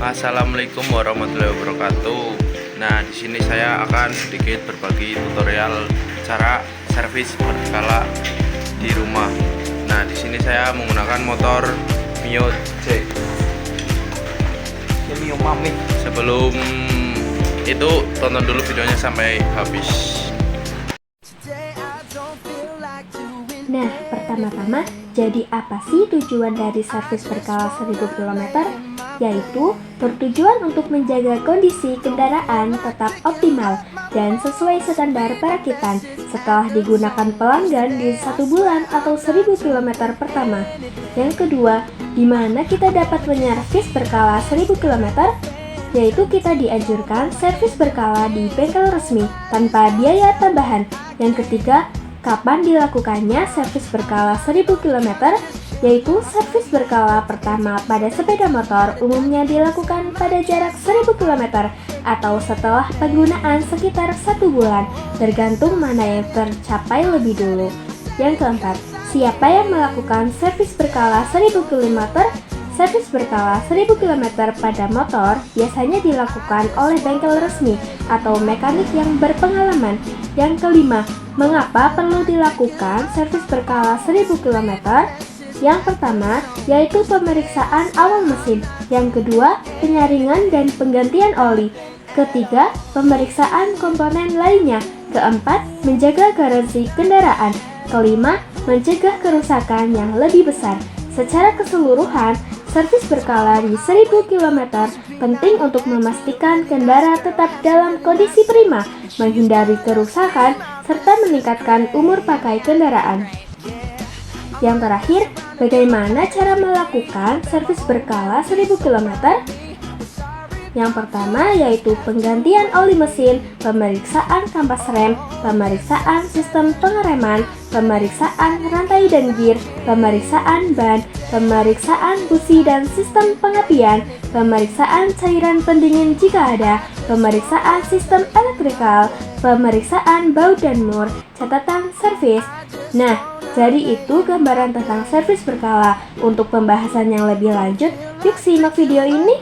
Assalamualaikum warahmatullahi wabarakatuh. Nah, di sini saya akan sedikit berbagi tutorial cara servis berkala di rumah. Nah, di sini saya menggunakan motor Mio J. Mio Mami. Sebelum itu tonton dulu videonya sampai habis. Nah, pertama-tama, jadi apa sih tujuan dari servis berkala 1000 km? Yaitu bertujuan untuk menjaga kondisi kendaraan tetap optimal dan sesuai standar perakitan setelah digunakan pelanggan di 1 bulan atau 1000 km pertama. Yang kedua, di mana kita dapat menyervis berkala 1000 km? Yaitu kita dianjurkan servis berkala di bengkel resmi tanpa biaya tambahan. Yang ketiga, kapan dilakukannya servis berkala 1000 km? Yaitu servis berkala pertama pada sepeda motor umumnya dilakukan pada jarak 1000 km atau setelah penggunaan sekitar 1 bulan, tergantung mana yang tercapai lebih dulu. Yang keempat, siapa yang melakukan servis berkala 1000 km? Servis berkala 1000 km pada motor biasanya dilakukan oleh bengkel resmi atau mekanik yang berpengalaman. Yang kelima, mengapa perlu dilakukan servis berkala 1000 km? Yang pertama, yaitu pemeriksaan awal mesin. Yang kedua, penyaringan dan penggantian oli. Ketiga, pemeriksaan komponen lainnya. Keempat, menjaga garansi kendaraan. Kelima, mencegah kerusakan yang lebih besar. Secara keseluruhan, servis berkala di 1000 km penting untuk memastikan kendaraan tetap dalam kondisi prima, menghindari kerusakan, serta meningkatkan umur pakai kendaraan. Yang terakhir, bagaimana cara melakukan servis berkala 1000 km? Yang pertama yaitu penggantian oli mesin, pemeriksaan kampas rem, pemeriksaan sistem pengereman, pemeriksaan rantai dan gear, pemeriksaan ban, pemeriksaan busi dan sistem pengapian, pemeriksaan cairan pendingin jika ada, pemeriksaan sistem elektrikal, pemeriksaan baut dan mur, catatan servis. Nah, jadi itu gambaran tentang servis berkala. Untuk pembahasan yang lebih lanjut, yuk simak video ini.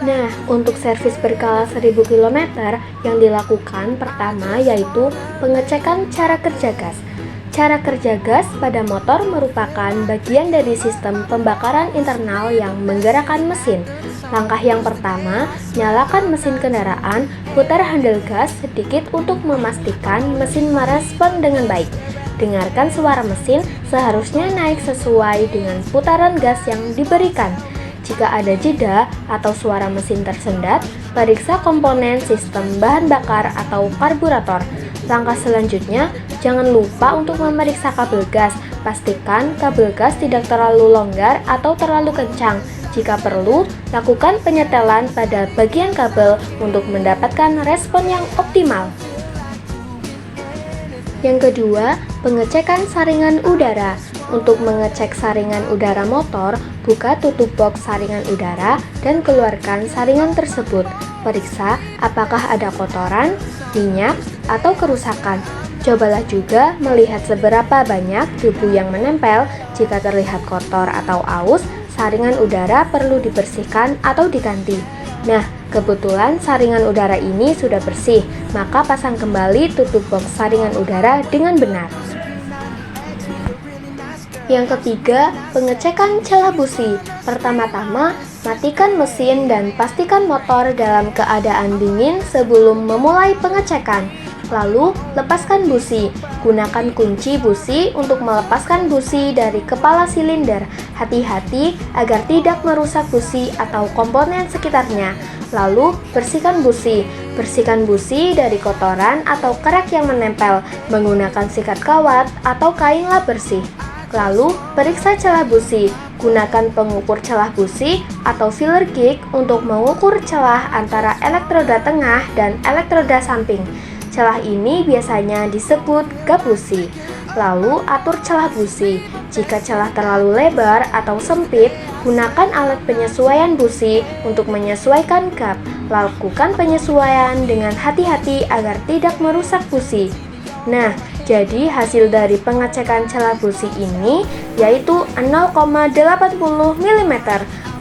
Nah, untuk servis berkala 1000 km yang dilakukan pertama yaitu pengecekan cara kerja gas. Cara kerja gas pada motor merupakan bagian dari sistem pembakaran internal yang menggerakkan mesin. Langkah yang pertama, nyalakan mesin kendaraan, putar handle gas sedikit untuk memastikan mesin merespon dengan baik. Dengarkan suara mesin seharusnya naik sesuai dengan putaran gas yang diberikan. Jika ada jeda atau suara mesin tersendat, periksa komponen sistem bahan bakar atau karburator. Langkah selanjutnya, jangan lupa untuk memeriksa kabel gas. Pastikan kabel gas tidak terlalu longgar atau terlalu kencang. Jika perlu, lakukan penyetelan pada bagian kabel untuk mendapatkan respon yang optimal. Yang kedua, pengecekan saringan udara. Untuk mengecek saringan udara motor, buka tutup box saringan udara dan keluarkan saringan tersebut. Periksa apakah ada kotoran, minyak, atau kerusakan. Cobalah juga melihat seberapa banyak debu yang menempel. Jika terlihat kotor atau aus, saringan udara perlu dibersihkan atau diganti. Nah, kebetulan saringan udara ini sudah bersih, maka pasang kembali tutup box saringan udara dengan benar. Yang ketiga, pengecekan celah busi. Pertama-tama, matikan mesin dan pastikan motor dalam keadaan dingin sebelum memulai pengecekan. Lalu, lepaskan busi. Gunakan kunci busi untuk melepaskan busi dari kepala silinder. Hati-hati agar tidak merusak busi atau komponen sekitarnya. Lalu, bersihkan busi. Bersihkan busi dari kotoran atau kerak yang menempel menggunakan sikat kawat atau kain lap bersih. Lalu, periksa celah busi. Gunakan pengukur celah busi atau filler gauge untuk mengukur celah antara elektroda tengah dan elektroda samping. Celah ini biasanya disebut gap busi. Lalu, atur celah busi. Jika celah terlalu lebar atau sempit, gunakan alat penyesuaian busi untuk menyesuaikan gap. Lakukan penyesuaian dengan hati-hati agar tidak merusak busi. Nah, jadi hasil dari pengecekan celah busi ini yaitu 0,80 mm.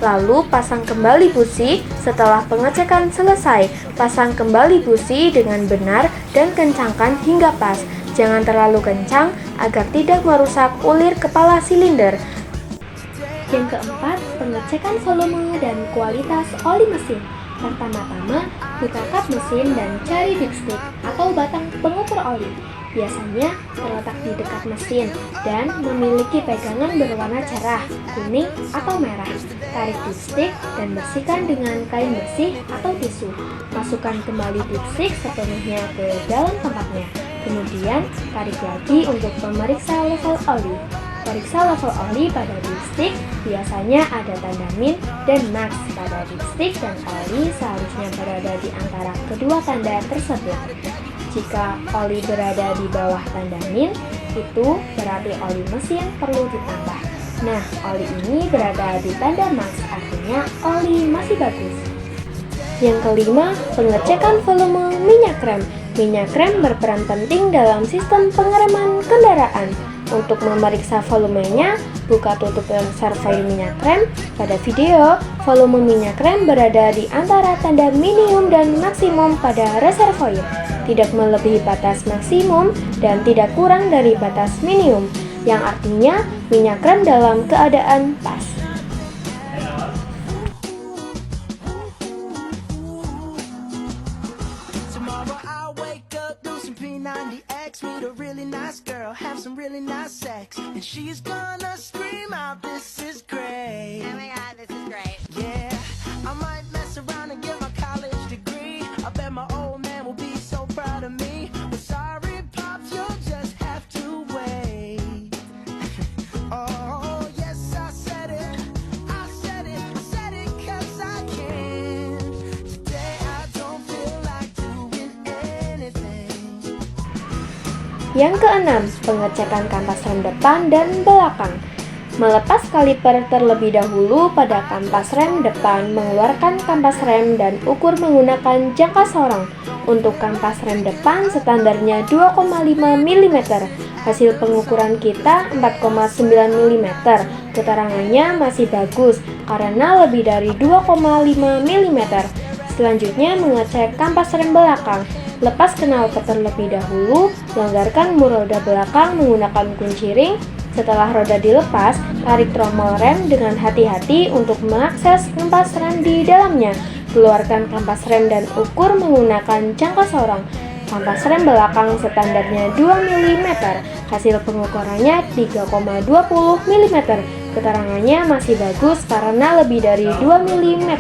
Lalu pasang kembali busi. Setelah pengecekan selesai, pasang kembali busi dengan benar dan kencangkan hingga pas. Jangan terlalu kencang agar tidak merusak ulir kepala silinder. Yang keempat, pengecekan volume dan kualitas oli mesin. Pertama-tama, buka kap mesin dan cari dipstick atau batang pengukur oli. Biasanya terletak di dekat mesin dan memiliki pegangan berwarna cerah, kuning, atau merah. Tarik dipstick dan bersihkan dengan kain bersih atau tisu. Masukkan kembali dipstick sepenuhnya ke dalam tempatnya. Kemudian, tarik lagi untuk memeriksa level oli. Periksa level oli pada dipstick, biasanya ada tanda min dan max pada dipstick dan oli seharusnya berada di antara kedua tanda tersebut. Jika oli berada di bawah tanda min, itu berarti oli mesin perlu ditambah. Nah, oli ini berada di tanda max, artinya oli masih bagus. Yang kelima, pengecekan volume minyak rem. Minyak rem berperan penting dalam sistem pengereman kendaraan. Untuk memeriksa volumenya, buka tutup reservoir minyak rem. Pada video, volume minyak rem berada di antara tanda minimum dan maksimum pada reservoir. Tidak melebihi batas maksimum dan tidak kurang dari batas minimum, yang artinya minyak rem dalam keadaan pas. Meet a really nice girl, have some really nice sex, and she's gonna scream out, "This is great!" Oh my god, this is great. Yeah, I might mess around and get my college degree. I bet my old man will be so proud of me. Well, sorry, pops, you'll just have to wait. Oh, yes, I said it, I said it, I said it 'cause I can. Today I don't feel like doing anything. Yang keenam, pengecekan kampas rem depan dan belakang. Melepas kaliper terlebih dahulu pada kampas rem depan, mengeluarkan kampas rem dan ukur menggunakan jangka sorong. Untuk kampas rem depan standarnya 2,5 mm. Hasil pengukuran kita 4,9 mm. Keterangannya masih bagus karena lebih dari 2,5 mm. Selanjutnya mengecek kampas rem belakang. Lepas knalpot terlebih dahulu, longgarkan mur roda belakang menggunakan kunci ring. Setelah roda dilepas, tarik tromol rem dengan hati-hati untuk mengakses kampas rem di dalamnya. Keluarkan kampas rem dan ukur menggunakan jangka sorong. Kampas rem belakang standarnya 2 mm. Hasil pengukurannya 3,20 mm. Keterangannya masih bagus karena lebih dari 2 mm.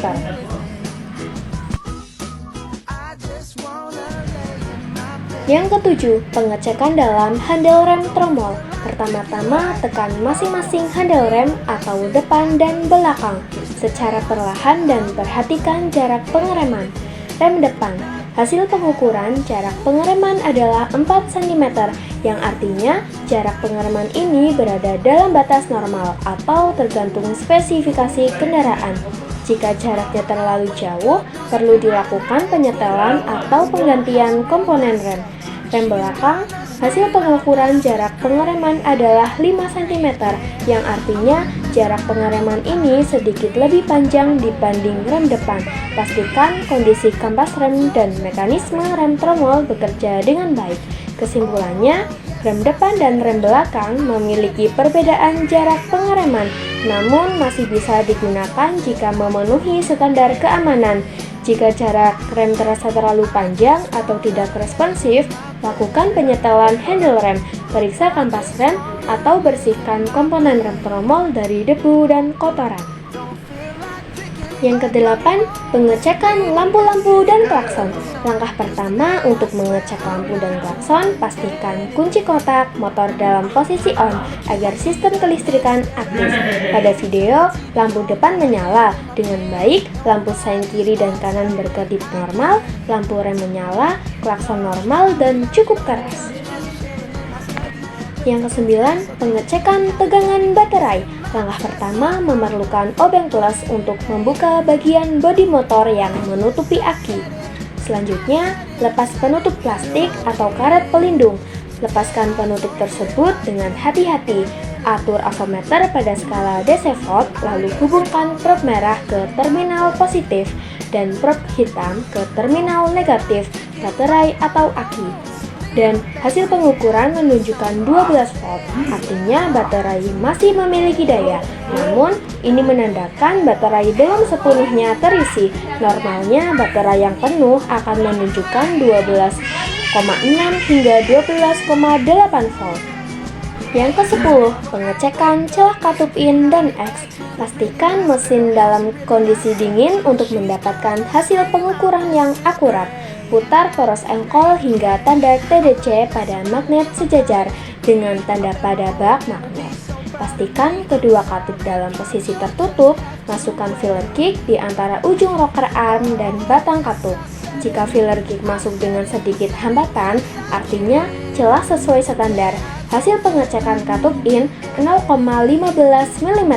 Yang ketujuh, pengecekan dalam handle rem tromol. Pertama-tama, tekan masing-masing handle rem atau depan dan belakang secara perlahan dan perhatikan jarak pengereman. Rem depan. Hasil pengukuran jarak pengereman adalah 4 cm, yang artinya jarak pengereman ini berada dalam batas normal atau tergantung spesifikasi kendaraan. Jika jaraknya terlalu jauh, perlu dilakukan penyetelan atau penggantian komponen rem. Rem belakang, hasil pengukuran jarak pengereman adalah 5 cm, yang artinya jarak pengereman ini sedikit lebih panjang dibanding rem depan. Pastikan kondisi kampas rem dan mekanisme rem tromol bekerja dengan baik. Kesimpulannya, rem depan dan rem belakang memiliki perbedaan jarak pengereman, namun masih bisa digunakan jika memenuhi standar keamanan. Jika jarak rem terasa terlalu panjang atau tidak responsif, lakukan penyetelan handle rem, periksa kampas rem, atau bersihkan komponen rem tromol dari debu dan kotoran. Yang kedelapan, pengecekan lampu-lampu dan klakson. Langkah pertama untuk mengecek lampu dan klakson, pastikan kunci kotak motor dalam posisi on agar sistem kelistrikan aktif. Pada video, lampu depan menyala dengan baik, lampu sein kiri dan kanan berkedip normal, lampu rem menyala, klakson normal dan cukup keras. Yang kesembilan, pengecekan tegangan baterai. Langkah pertama memerlukan obeng plus untuk membuka bagian bodi motor yang menutupi aki. Selanjutnya, lepas penutup plastik atau karet pelindung. Lepaskan penutup tersebut dengan hati-hati. Atur avometer pada skala DC volt, lalu hubungkan probe merah ke terminal positif dan probe hitam ke terminal negatif baterai atau aki. Dan hasil pengukuran menunjukkan 12 volt, artinya baterai masih memiliki daya. Namun, ini menandakan baterai belum sepenuhnya terisi. Normalnya, baterai yang penuh akan menunjukkan 12,6 hingga 12,8 volt. Yang ke-10, pengecekan celah katup in dan X. Pastikan mesin dalam kondisi dingin untuk mendapatkan hasil pengukuran yang akurat. Putar poros engkol hingga tanda TDC pada magnet sejajar dengan tanda pada bak magnet. Pastikan kedua katup dalam posisi tertutup, masukkan filler kick di antara ujung rocker arm dan batang katup. Jika filler kick masuk dengan sedikit hambatan, artinya celah sesuai standar. Hasil pengecekan katup in 0,15 mm,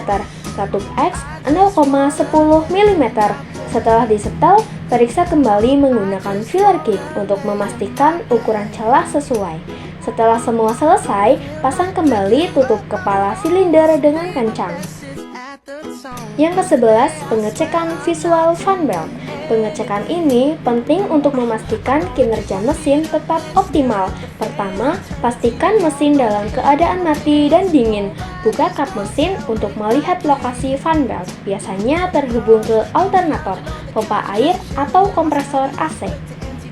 katup X 0,10 mm. Setelah disetel, periksa kembali menggunakan filler kick untuk memastikan ukuran celah sesuai. Setelah semua selesai, pasang kembali tutup kepala silinder dengan kencang. Yang ke-11, pengecekan visual fan belt. Pengecekan ini penting untuk memastikan kinerja mesin tetap optimal. Pertama, pastikan mesin dalam keadaan mati dan dingin. Buka kap mesin untuk melihat lokasi fan belt. Biasanya terhubung ke alternator, pompa air, atau kompresor AC.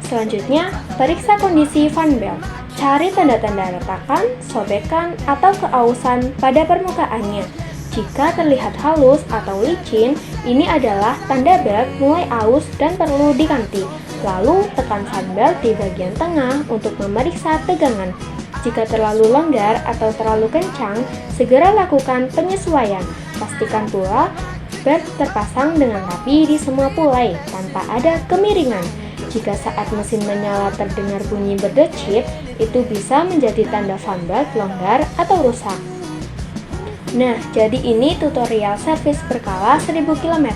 Selanjutnya, periksa kondisi fan belt. Cari tanda-tanda retakan, sobekan, atau keausan pada permukaannya. Jika terlihat halus atau licin, ini adalah tanda belt mulai aus dan perlu diganti. Lalu, tekan fan belt di bagian tengah untuk memeriksa tegangan. Jika terlalu longgar atau terlalu kencang, segera lakukan penyesuaian. Pastikan pula belt terpasang dengan rapi di semua pulai tanpa ada kemiringan. Jika saat mesin menyala terdengar bunyi berdecit, itu bisa menjadi tanda fan belt longgar atau rusak. Nah, jadi ini tutorial servis berkala 1000 km.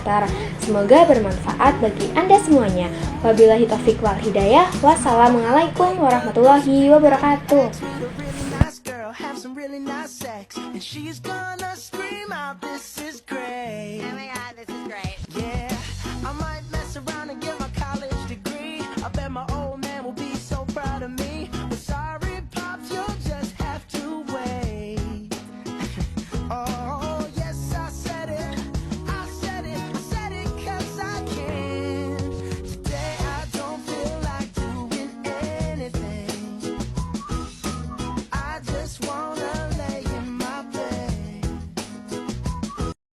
Semoga bermanfaat bagi Anda semuanya. Wabillahi taufiq wal hidayah. Wassalamualaikum warahmatullahi wabarakatuh. Nice girl, have some really nice sex, and she's gonna scream.